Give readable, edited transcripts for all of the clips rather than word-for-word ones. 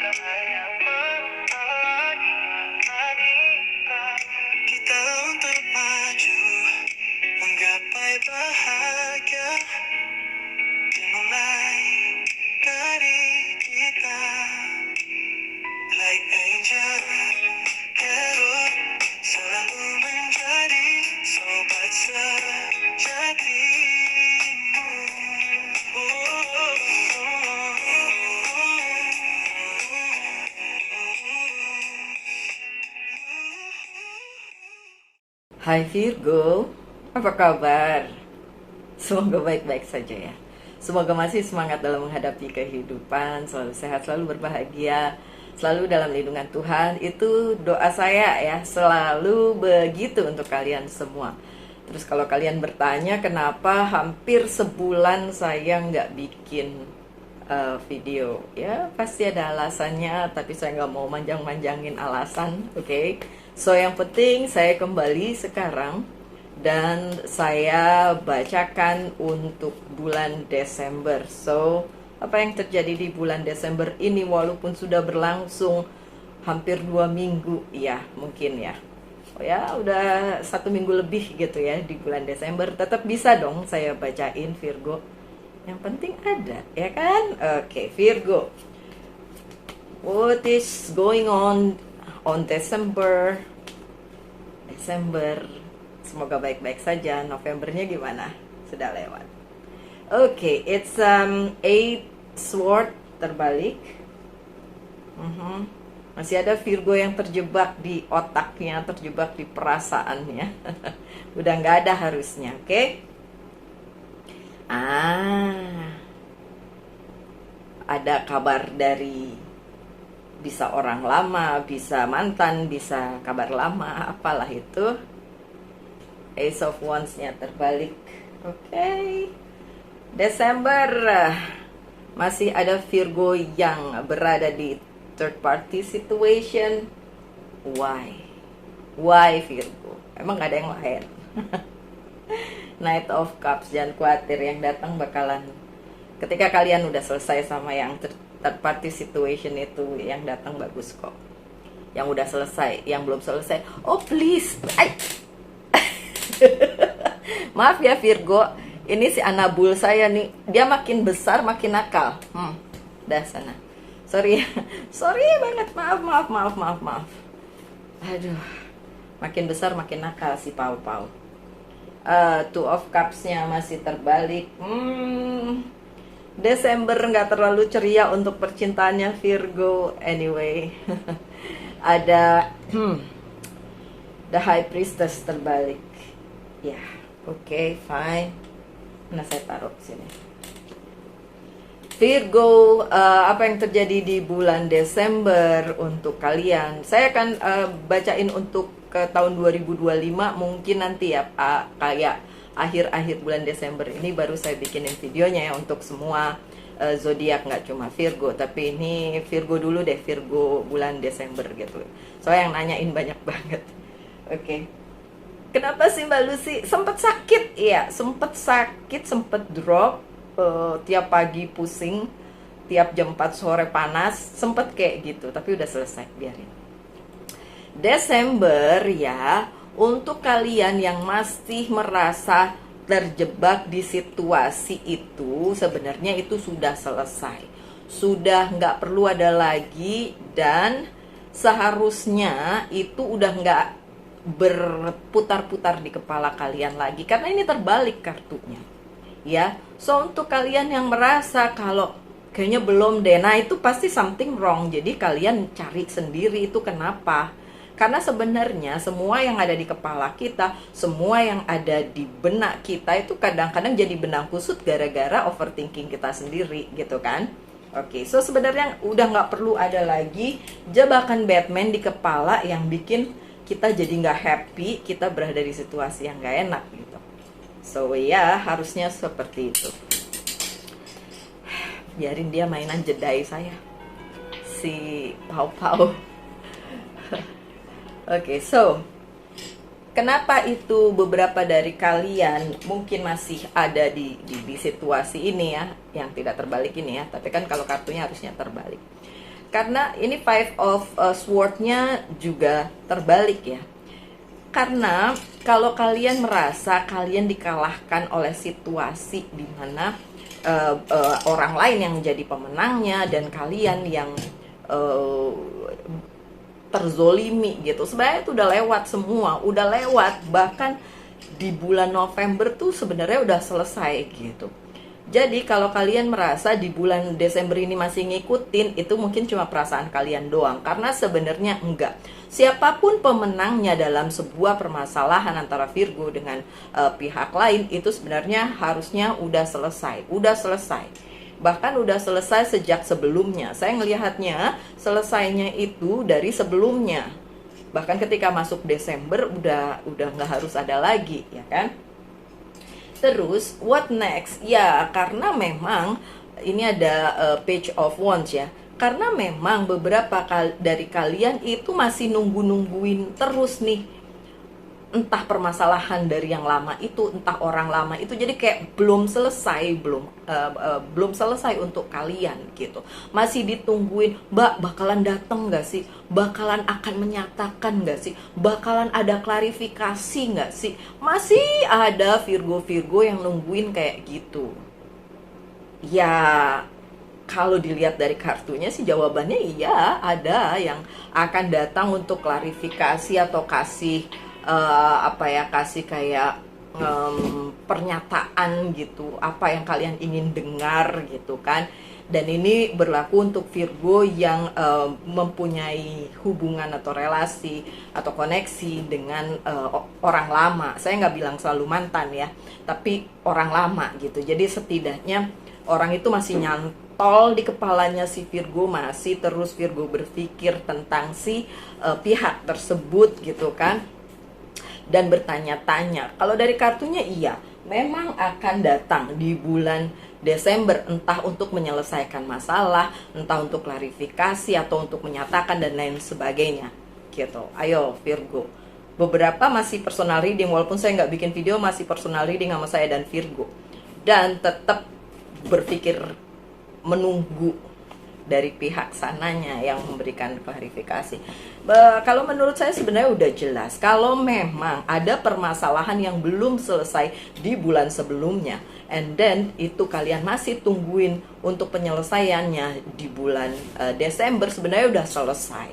Kita untuk maju, menggapai bahagia, dimulai dari kita. Like angel, hero, selalu menjadi sobat sejatimu. Hai Virgo, apa kabar? Semoga baik-baik saja ya. Semoga masih semangat dalam menghadapi kehidupan, selalu sehat, selalu berbahagia, selalu dalam lindungan Tuhan. Itu doa saya ya, selalu begitu untuk kalian semua. Terus kalau kalian bertanya kenapa hampir sebulan saya nggak bikin video, ya pasti ada alasannya, tapi saya nggak mau manjang-manjangin alasan, oke? So yang penting saya kembali sekarang dan saya bacakan untuk bulan Desember. So apa yang terjadi di bulan Desember ini walaupun sudah berlangsung hampir 2 minggu ya mungkin ya. Oh ya udah 1 minggu lebih gitu ya di bulan Desember, tetap bisa dong saya bacain Virgo. Yang penting ada, ya kan? Oke, Virgo. What is going on December? Semoga baik-baik saja. Novembernya gimana? Sudah lewat. Oke, it's eight sword terbalik. Masih ada Virgo yang terjebak di otaknya, terjebak di perasaannya. Udah nggak ada harusnya, oke? Ada kabar dari bisa orang lama, bisa mantan, bisa kabar lama, apalah itu. Ace of Wands-nya terbalik. Oke. Desember masih ada Virgo yang berada di third party situation. Why Virgo? Emang gak ada yang lain? Knight of Cups, jangan khawatir, yang datang bakalan ketika kalian udah selesai sama yang third party situation itu, yang datang bagus kok. Yang udah selesai, yang belum selesai, oh please, maaf ya Virgo, ini si Anabul saya nih, dia makin besar makin nakal. Dah sana, sorry banget, maaf. Aduh, makin besar makin nakal si Pau. Two of Cups-nya masih terbalik. Desember nggak terlalu ceria untuk percintaannya Virgo. Anyway, ada The High Priestess terbalik. Ya, oke, fine. Nah, saya taruh sini. Virgo, apa yang terjadi di bulan Desember untuk kalian? Saya akan bacain untuk ke tahun 2025 mungkin nanti ya, kayak akhir-akhir bulan Desember ini baru saya bikinin videonya ya untuk semua zodiak, nggak cuma Virgo, tapi ini Virgo dulu deh, Virgo bulan Desember gitu. Soalnya yang nanyain banyak banget. Oke. Kenapa sih Mbak Lucy? Sempet sakit, iya, sempet drop. Tiap pagi pusing, tiap jam 4 sore panas, sempet kayak gitu, tapi udah selesai, biarin. Desember ya, untuk kalian yang masih merasa terjebak di situasi itu, sebenarnya itu sudah selesai, sudah nggak perlu ada lagi, dan seharusnya itu udah nggak berputar-putar di kepala kalian lagi, karena ini terbalik kartunya. Ya, so untuk kalian yang merasa kalau kayaknya belum deh, nah itu pasti something wrong. Jadi kalian cari sendiri itu kenapa. Karena sebenarnya semua yang ada di kepala kita, semua yang ada di benak kita itu kadang-kadang jadi benang kusut gara-gara overthinking kita sendiri gitu kan. Oke, so sebenarnya udah nggak perlu ada lagi jebakan Batman di kepala yang bikin kita jadi nggak happy, kita berada di situasi yang nggak enak gitu. So ya, harusnya seperti itu. Biarin dia mainan jedai saya, si Pau. Oke, so kenapa itu beberapa dari kalian mungkin masih ada di situasi ini ya, yang tidak terbalik ini ya. Tapi kan kalau kartunya harusnya terbalik. Karena ini Five of Sword-nya juga terbalik ya. Karena kalau kalian merasa kalian dikalahkan oleh situasi di mana orang lain yang menjadi pemenangnya dan kalian yang uh, terzolimi gitu, sebenarnya itu udah lewat semua, udah lewat. Bahkan di bulan November tuh sebenarnya udah selesai gitu. Jadi kalau kalian merasa di bulan Desember ini masih ngikutin, itu mungkin cuma perasaan kalian doang. Karena sebenarnya enggak. Siapapun pemenangnya dalam sebuah permasalahan antara Virgo dengan pihak lain, itu sebenarnya harusnya udah selesai. Udah selesai. Bahkan udah selesai sejak sebelumnya. Saya ngelihatnya selesainya itu dari sebelumnya. Bahkan ketika masuk Desember udah nggak harus ada lagi, ya kan? Terus what next? Ya, karena memang ini ada page of wands ya. Karena memang beberapa dari kalian itu masih nungguin terus nih, entah permasalahan dari yang lama itu, entah orang lama itu. Jadi kayak belum selesai, belum selesai untuk kalian gitu. Masih ditungguin, Mbak bakalan datang nggak sih? Bakalan akan menyatakan nggak sih? Bakalan ada klarifikasi nggak sih? Masih ada Virgo-Virgo yang nungguin kayak gitu. Ya, kalau dilihat dari kartunya sih jawabannya iya, ada yang akan datang untuk klarifikasi atau kasih kasih kayak pernyataan gitu, apa yang kalian ingin dengar gitu kan. Dan ini berlaku untuk Virgo yang mempunyai hubungan atau relasi atau koneksi dengan orang lama. Saya nggak bilang selalu mantan ya, tapi orang lama gitu. Jadi setidaknya orang itu masih nyantol di kepalanya si Virgo, masih terus Virgo berpikir tentang si pihak tersebut gitu kan, dan bertanya-tanya. Kalau dari kartunya iya, memang akan datang di bulan Desember, entah untuk menyelesaikan masalah, entah untuk klarifikasi atau untuk menyatakan dan lain sebagainya gitu. Ayo Virgo. Beberapa masih personal reading, walaupun saya nggak bikin video, masih personal reading sama saya dan Virgo. Dan tetap berpikir menunggu dari pihak sananya yang memberikan klarifikasi. Kalau menurut saya sebenarnya udah jelas. Kalau memang ada permasalahan yang belum selesai di bulan sebelumnya, and then itu kalian masih tungguin untuk penyelesaiannya di bulan Desember, sebenarnya udah selesai.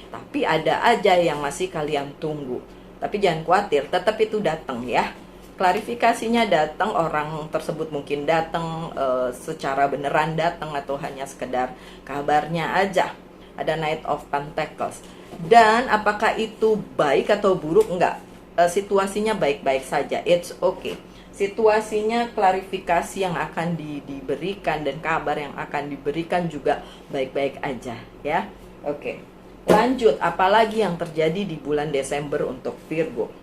Tapi ada aja yang masih kalian tunggu. Tapi jangan khawatir, tetap itu datang ya. Klarifikasinya datang, orang tersebut mungkin datang secara beneran datang atau hanya sekedar kabarnya aja. Ada Knight of Pentacles. Dan apakah itu baik atau buruk? Enggak. Situasinya baik-baik saja. It's okay. Situasinya, klarifikasi yang akan diberikan dan kabar yang akan diberikan juga baik-baik aja ya. Oke. Lanjut, apalagi yang terjadi di bulan Desember untuk Virgo?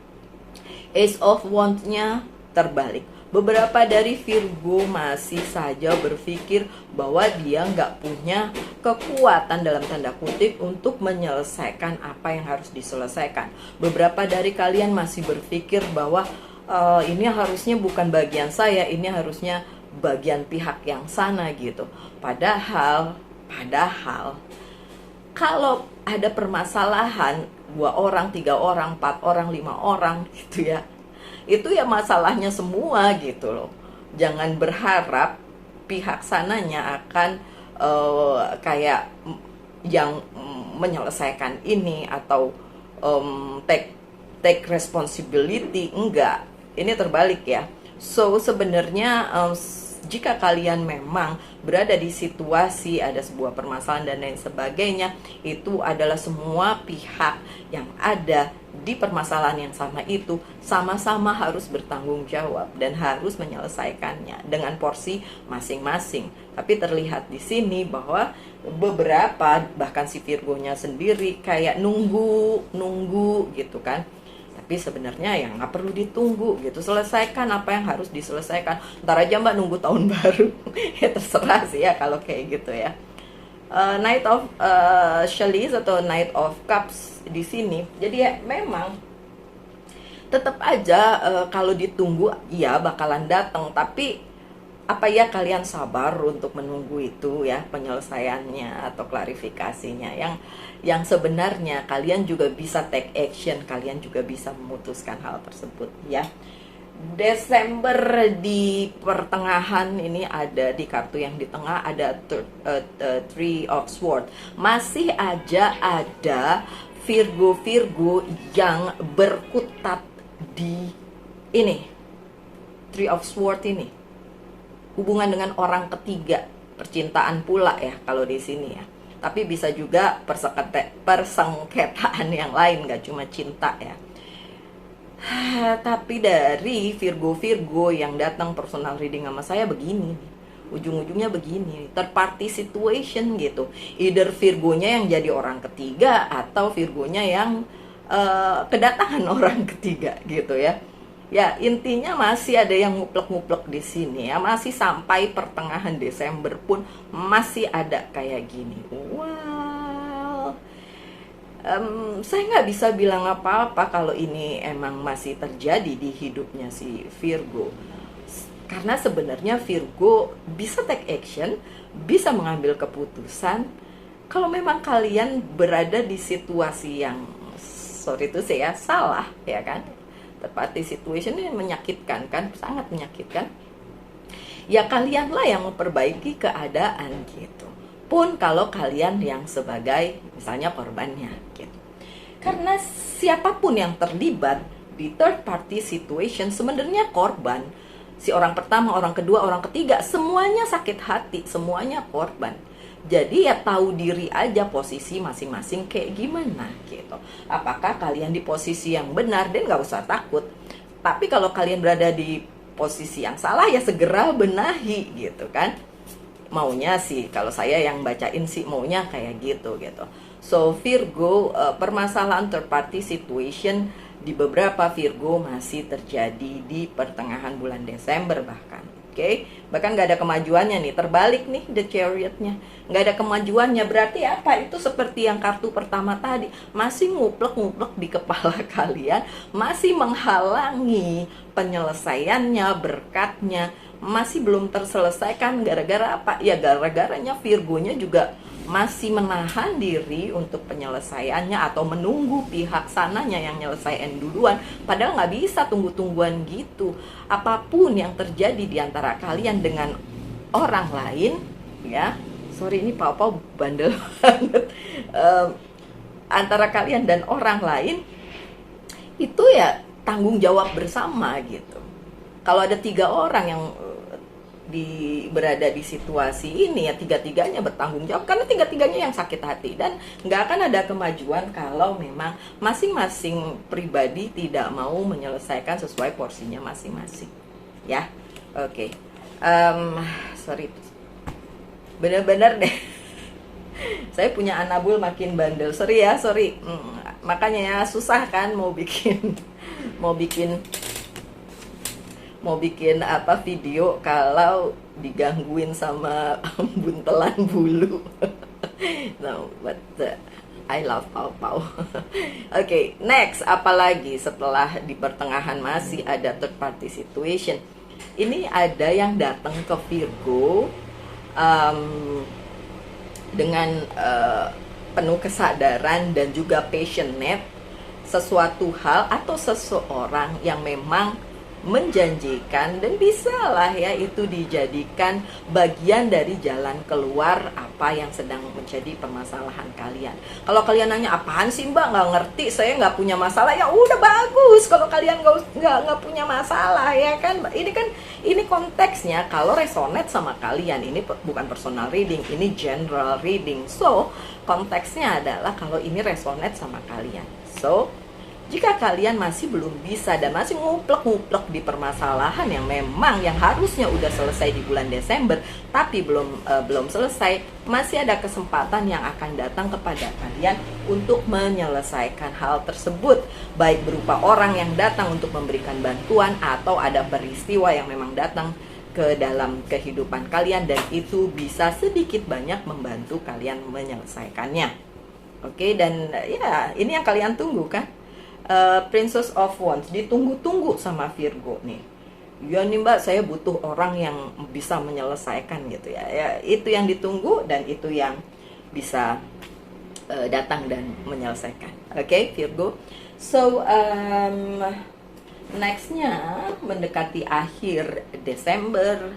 Ace of Wands-nya terbalik. Beberapa dari Virgo masih saja berpikir bahwa dia nggak punya kekuatan dalam tanda kutip untuk menyelesaikan apa yang harus diselesaikan. Beberapa dari kalian masih berpikir bahwa ini harusnya bukan bagian saya, ini harusnya bagian pihak yang sana gitu. Padahal kalau ada permasalahan 2 orang, 3 orang, 4 orang, 5 orang gitu ya, itu ya masalahnya semua gitu loh. Jangan berharap pihak sananya akan kayak yang menyelesaikan ini atau take responsibility. Enggak, ini terbalik ya. So sebenarnya jika kalian memang berada di situasi ada sebuah permasalahan dan lain sebagainya, itu adalah semua pihak yang ada di permasalahan yang sama itu sama-sama harus bertanggung jawab dan harus menyelesaikannya dengan porsi masing-masing. Tapi terlihat di sini bahwa beberapa, bahkan si Virgonya sendiri kayak nunggu gitu kan. Tapi sebenarnya ya nggak perlu ditunggu gitu, selesaikan apa yang harus diselesaikan. Ntar aja mbak nunggu tahun baru. Ya terserah sih ya kalau kayak gitu ya. Knight of Chalice atau Knight of Cups di sini. Jadi ya memang tetap aja kalau ditunggu ya bakalan datang, tapi apa ya kalian sabar untuk menunggu itu ya penyelesaiannya atau klarifikasinya yang sebenarnya kalian juga bisa take action, kalian juga bisa memutuskan hal tersebut ya. Desember di pertengahan ini ada di kartu yang di tengah ada Three of Swords. Masih aja ada Virgo yang berkutat di ini Three of Swords ini. Hubungan dengan orang ketiga, percintaan pula ya kalau di sini ya. Tapi bisa juga persengketaan yang lain, gak cuma cinta ya. Tapi dari Virgo yang datang personal reading sama saya begini, ujung-ujungnya begini, third party situation gitu. Either Virgonya yang jadi orang ketiga atau Virgonya yang kedatangan orang ketiga gitu ya. Ya intinya masih ada yang nguplek-nguplek di sini ya, masih sampai pertengahan Desember pun masih ada kayak gini. Wow, saya nggak bisa bilang apa-apa kalau ini emang masih terjadi di hidupnya si Virgo. Karena sebenarnya Virgo bisa take action, bisa mengambil keputusan. Kalau memang kalian berada di situasi yang sorry itu saya salah ya kan. Party situation ini menyakitkan kan, sangat menyakitkan. Ya kalianlah yang memperbaiki keadaan gitu. Pun kalau kalian yang sebagai misalnya korbannya gitu. Karena siapapun yang terlibat di third party situation sebenarnya korban. Si orang pertama, orang kedua, orang ketiga semuanya sakit hati, semuanya korban. Jadi ya tahu diri aja posisi masing-masing kayak gimana gitu. Apakah kalian di posisi yang benar dan gak usah takut. Tapi kalau kalian berada di posisi yang salah ya segera benahi gitu kan. Maunya sih kalau saya yang bacain sih maunya kayak gitu. So Virgo permasalahan third party situation di beberapa Virgo masih terjadi di pertengahan bulan Desember bahkan. Oke, bahkan nggak ada kemajuannya nih, terbalik nih The Chariot-nya, nggak ada kemajuannya. Berarti apa? Itu seperti yang kartu pertama tadi, masih nguplek-nguplek di kepala kalian, masih menghalangi penyelesaiannya, berkatnya, masih belum terselesaikan. Gara-gara apa? Ya gara-garanya Virgonya juga masih menahan diri untuk penyelesaiannya atau menunggu pihak sananya yang nyelesain duluan. Padahal nggak bisa tunggu-tungguan gitu. Apapun yang terjadi di antara kalian dengan orang lain, ya, sorry ini papa bandel banget, antara kalian dan orang lain itu ya tanggung jawab bersama gitu. Kalau ada 3 orang yang berada di situasi ini ya tiga-tiganya bertanggung jawab karena tiga-tiganya yang sakit hati dan nggak akan ada kemajuan kalau memang masing-masing pribadi tidak mau menyelesaikan sesuai porsinya masing-masing ya. Oke. Sorry bener-bener deh saya punya anabul makin bandel, sorry ya, makanya ya susah kan mau bikin apa video kalau digangguin sama buntelan bulu. No, but I love Pau. Oke, next apalagi setelah di pertengahan masih ada third party situation. Ini ada yang datang ke Virgo dengan penuh kesadaran dan juga passionate sesuatu hal atau seseorang yang memang menjanjikan dan bisalah ya itu dijadikan bagian dari jalan keluar apa yang sedang menjadi permasalahan kalian. Kalau kalian nanya apaan sih mbak, nggak ngerti, saya nggak punya masalah, ya udah bagus kalau kalian nggak punya masalah ya kan. Ini konteksnya kalau resonate sama kalian, ini bukan personal reading, ini general reading. So konteksnya adalah kalau ini resonate sama kalian. So jika kalian masih belum bisa dan masih nguplek-nguplek di permasalahan yang memang yang harusnya udah selesai di bulan Desember tapi belum selesai, masih ada kesempatan yang akan datang kepada kalian untuk menyelesaikan hal tersebut, baik berupa orang yang datang untuk memberikan bantuan atau ada peristiwa yang memang datang ke dalam kehidupan kalian dan itu bisa sedikit banyak membantu kalian menyelesaikannya. Oke, dan ya ini yang kalian tunggu kan. Princess of Wands ditunggu-tunggu sama Virgo nih. ya nih mbak, saya butuh orang yang bisa menyelesaikan gitu ya. Ya itu yang ditunggu dan itu yang bisa datang dan menyelesaikan. Oke, Virgo. So nextnya mendekati akhir Desember,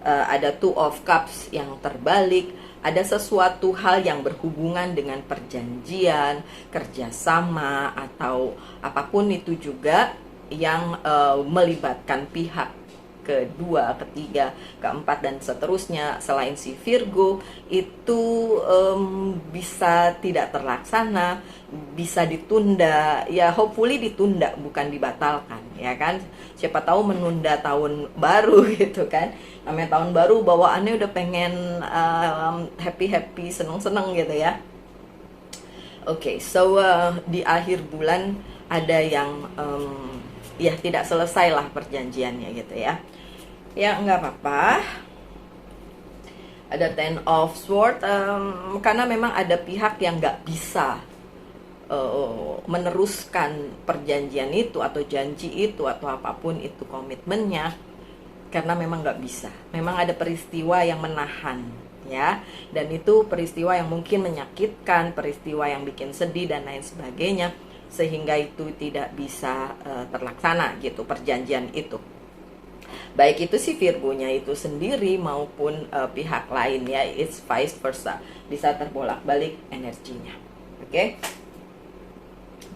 ada Two of Cups yang terbalik. Ada sesuatu hal yang berhubungan dengan perjanjian, kerjasama, atau apapun itu juga yang melibatkan pihak kedua, ketiga, keempat, dan seterusnya selain si Virgo itu bisa tidak terlaksana, bisa ditunda, ya hopefully ditunda bukan dibatalkan, ya kan. Siapa tahu menunda tahun baru gitu kan. Namanya tahun baru bawaannya udah pengen happy-happy, seneng-seneng gitu ya. Oke, so di akhir bulan ada yang ya tidak selesai lah perjanjiannya gitu ya. Ya nggak apa-apa. Ada Ten of Swords, karena memang ada pihak yang nggak bisa meneruskan perjanjian itu atau janji itu atau apapun itu komitmennya, karena memang nggak bisa. Memang ada peristiwa yang menahan ya, dan itu peristiwa yang mungkin menyakitkan, peristiwa yang bikin sedih dan lain sebagainya, sehingga itu tidak bisa terlaksana gitu perjanjian itu. Baik itu si Virgonya itu sendiri maupun pihak lain ya, it's vice versa, bisa terbolak-balik energinya. Oke.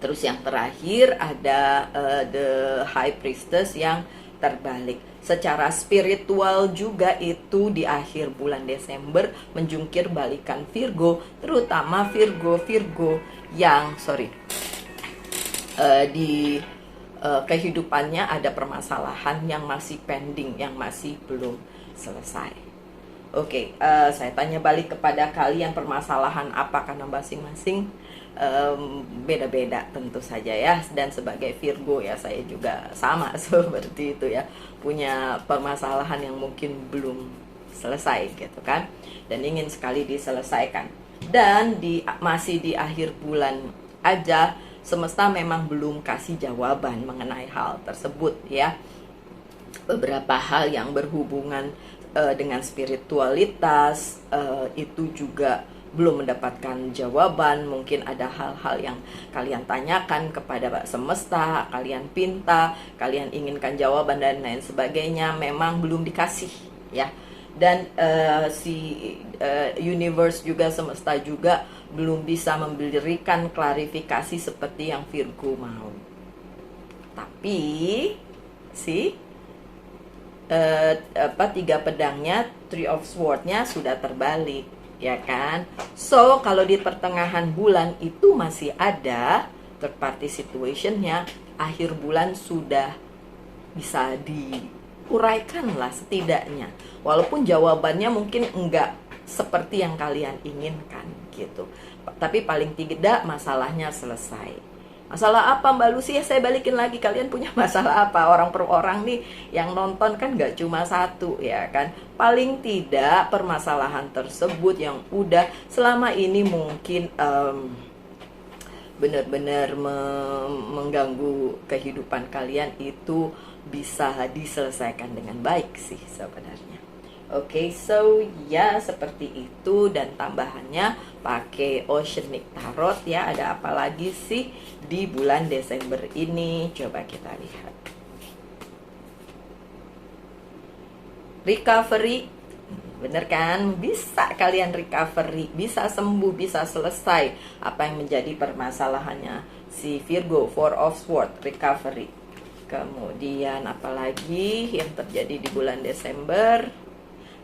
Terus yang terakhir ada the High Priestess yang terbalik. Secara spiritual juga itu di akhir bulan Desember menjungkir balikan Virgo, terutama Virgo yang di kehidupannya ada permasalahan yang masih pending, yang masih belum selesai. Oke, saya tanya balik kepada kalian, permasalahan apa, karena masing-masing beda-beda tentu saja ya. Dan sebagai Virgo ya, saya juga sama seperti itu ya, punya permasalahan yang mungkin belum selesai gitu kan, dan ingin sekali diselesaikan. Dan masih di akhir bulan aja, semesta memang belum kasih jawaban mengenai hal tersebut ya. Beberapa hal yang berhubungan dengan spiritualitas itu juga belum mendapatkan jawaban. Mungkin ada hal-hal yang kalian tanyakan kepada semesta, kalian pinta, kalian inginkan jawaban dan lain sebagainya, memang belum dikasih ya. Dan universe juga, semesta juga belum bisa memberikan klarifikasi seperti yang Virgo mau. Tapi tiga pedangnya, Three of Swords-nya sudah terbalik ya kan. So kalau di pertengahan bulan itu masih ada third party situation-nya, akhir bulan sudah bisa diuraikan lah setidaknya, walaupun jawabannya mungkin enggak seperti yang kalian inginkan gitu, tapi paling tidak masalahnya selesai. Masalah apa Mbak Lucy? Ya saya balikin lagi, kalian punya masalah apa? Orang per orang nih yang nonton kan gak cuma satu ya kan. Paling tidak permasalahan tersebut yang udah selama ini mungkin benar-benar mengganggu kehidupan kalian itu bisa diselesaikan dengan baik sih sebenarnya. Oke, so ya seperti itu, dan tambahannya pakai Oceanic Tarot ya. Ada apa lagi sih di bulan Desember ini? Coba kita lihat. Recovery, bener kan? Bisa kalian recovery, bisa sembuh, bisa selesai apa yang menjadi permasalahannya si Virgo. Four of Swords, recovery. Kemudian apalagi yang terjadi di bulan Desember?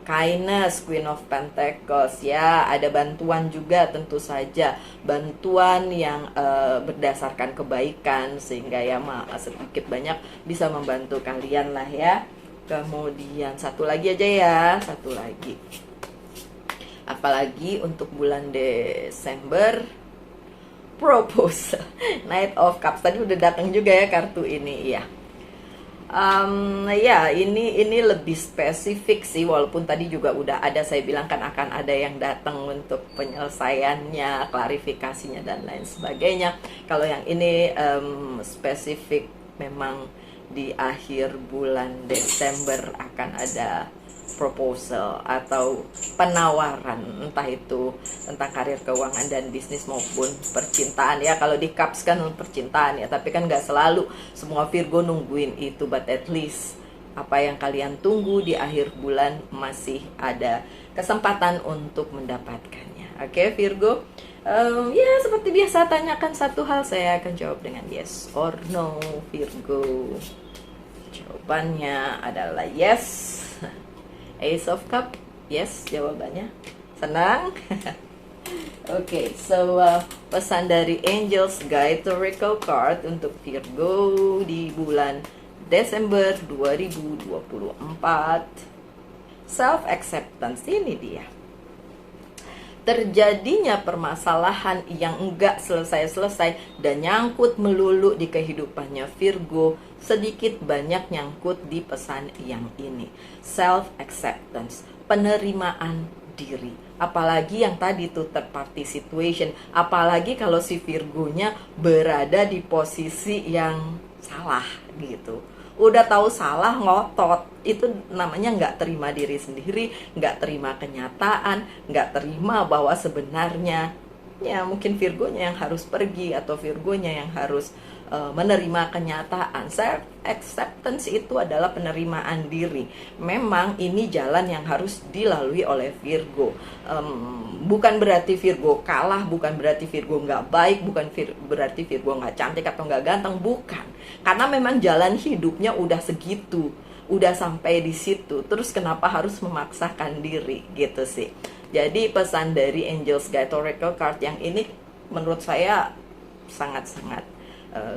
Kindness, Queen of Pentacles ya. Ada bantuan juga tentu saja, bantuan yang berdasarkan kebaikan, sehingga ya sedikit banyak bisa membantu kalian lah ya. Kemudian satu lagi aja ya, satu lagi. Apalagi untuk bulan Desember, Proposal, Knight of Cups. Tadi udah datang juga ya kartu ini ya. Ya ini lebih spesifik sih, walaupun tadi juga udah ada saya bilang kan akan ada yang datang untuk penyelesaiannya, klarifikasinya dan lain sebagainya. Kalau yang ini spesifik memang di akhir bulan Desember akan ada proposal atau penawaran, entah itu tentang karir, keuangan, dan bisnis maupun percintaan ya. Kalau di Cups kan percintaan ya, tapi kan nggak selalu semua Virgo nungguin itu, but at least apa yang kalian tunggu di akhir bulan masih ada kesempatan untuk mendapatkannya. Oke, Virgo. Ya seperti biasa, tanyakan satu hal, saya akan jawab dengan yes or no, Virgo. Jawabannya adalah yes. Ace of Cup, yes jawabannya. Senang? Oke, so pesan dari Angels Guide Oracle Card untuk Virgo di bulan Desember 2024. Self acceptance, ini dia. Terjadinya permasalahan yang enggak selesai-selesai dan nyangkut melulu di kehidupannya Virgo, sedikit banyak nyangkut di pesan yang ini. Self acceptance, penerimaan diri. Apalagi yang tadi tuh third party situation, apalagi kalau si Virgonya berada di posisi yang salah gitu. Udah tahu salah ngotot, itu namanya nggak terima diri sendiri, nggak terima kenyataan, nggak terima bahwa sebenarnya ya mungkin Virgonya yang harus pergi atau Virgonya yang harus menerima kenyataan. Self acceptance itu adalah penerimaan diri. Memang ini jalan yang harus dilalui oleh Virgo. Bukan berarti Virgo kalah, bukan berarti Virgo nggak baik, bukan berarti Virgo nggak cantik atau nggak ganteng, bukan. Karena memang jalan hidupnya udah segitu, udah sampai di situ. Terus kenapa harus memaksakan diri gitu sih? Jadi pesan dari Angels Guide Oracle Card yang ini menurut saya sangat-sangat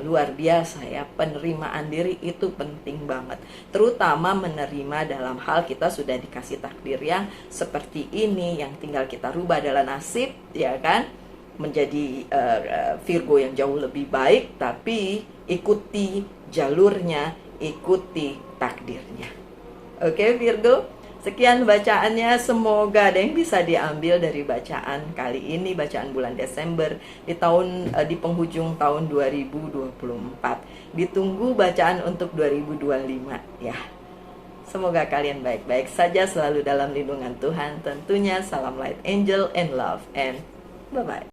luar biasa ya. Penerimaan diri itu penting banget, terutama menerima dalam hal kita sudah dikasih takdir yang seperti ini, yang tinggal kita rubah adalah nasib ya kan, menjadi Virgo yang jauh lebih baik. Tapi ikuti jalurnya, ikuti takdirnya. Oke Virgo, sekian bacaannya, semoga ada yang bisa diambil dari bacaan kali ini, bacaan bulan Desember di penghujung tahun 2024. Ditunggu bacaan untuk 2025 ya. Semoga kalian baik-baik saja, selalu dalam lindungan Tuhan tentunya. Salam light angel and love and bye-bye.